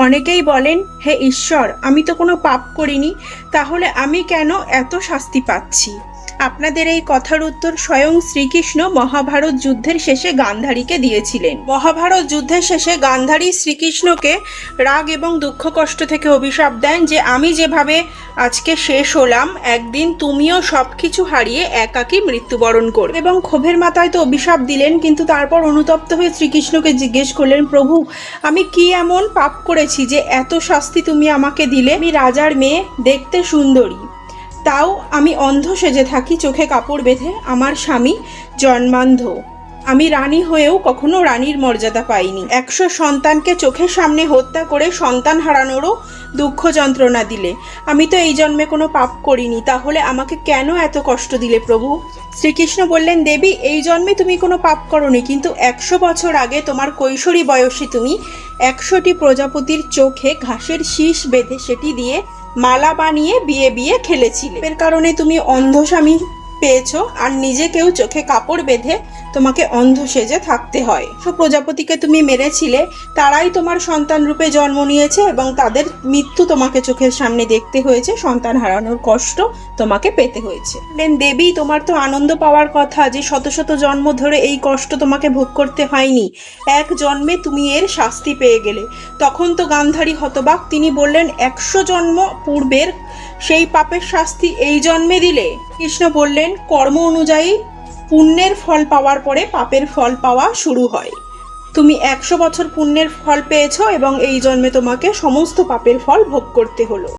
অনেকেই বলেন, হে ঈশ্বর, আমি তো কোনো পাপ করিনি, তাহলে আমি কেন এত শাস্তি পাচ্ছি? আপনাদের এই কথার উত্তর স্বয়ং শ্রীকৃষ্ণ মহাভারত যুদ্ধের শেষে গান্ধারীকে দিয়েছিলেন। মহাভারত যুদ্ধের শেষে গান্ধারী শ্রীকৃষ্ণকে রাগ এবং দুঃখ কষ্ট থেকে অভিশাপ দেন যে আমি যেভাবে আজকে শেষ হলাম, একদিন তুমিও সবকিছু হারিয়ে একাকী মৃত্যুবরণ করবে। এবং ক্ষোভের মাথায় তো অভিশাপ দিলেন, কিন্তু তারপর অনুতপ্ত হয়ে শ্রীকৃষ্ণকে জিজ্ঞেস করলেন, প্রভু, আমি কি এমন পাপ করেছি যে এত শাস্তি তুমি আমাকে দিলে? আমি রাজার মেয়ে, দেখতে সুন্দরী, তাও আমি অন্ধ সেজে থাকি, চোখে কাপড় বেঁধে। আমার স্বামী জন্মান্ধ, আমি রানী হয়েও কখনো রানীর মর্যাদা পাইনি। 100 সন্তানকে চোখের সামনে হত্যা করে সন্তান হারানোরও দুঃখ যন্ত্রণা দিলে। আমি তো এই জন্মে কোনো পাপ করিনি, তাহলে আমাকে কেন এত কষ্ট দিলে প্রভু? শ্রীকৃষ্ণ বললেন, দেবী, এই জন্মে তুমি কোনো পাপ করনি, কিন্তু 100 বছর আগে তোমার কৈশোরী বয়সে তুমি 100টি প্রজাপতির চোখে ঘাসের শীষ বেঁধে সেটি দিয়ে মালা বানিয়ে বিয়ে খেলেছিলে। এর কারণে তুমি অন্ধ স্বামী পেয়েছো, আর নিজেকেও চোখে কাপড় বেঁধে তোমাকে অন্ধ সেজে থাকতে হয়। প্রজাপতিকে তুমি মেরেছিলে, তারাই তোমার সন্তান রূপে জন্ম নিয়েছে এবং তাদের মৃত্যু তোমাকে চোখের সামনে দেখতে হয়েছে, সন্তান হারানোর কষ্ট তোমাকে পেতে হয়েছে। দেবী, তোমার তো আনন্দ পাওয়ার কথা যে শত শত জন্ম ধরে এই কষ্ট তোমাকে ভোগ করতে হয়নি, এক জন্মে তুমি এর শাস্তি পেয়ে গেলে। তখন তো গান্ধারী হতবাক, তিনি বললেন, 100 জন্ম পূর্বের সেই পাপের শাস্তি এই জন্মে দিলে? কৃষ্ণ বললেন, কর্ম অনুযায়ী পুণ্যের ফল পাওয়ার পরে পাপের ফল পাওয়া শুরু হয়। তুমি 100 বছর পুণ্যের ফল পেয়েছো এবং এই জন্মে তোমাকে সমস্ত পাপের ফল ভোগ করতে হলো।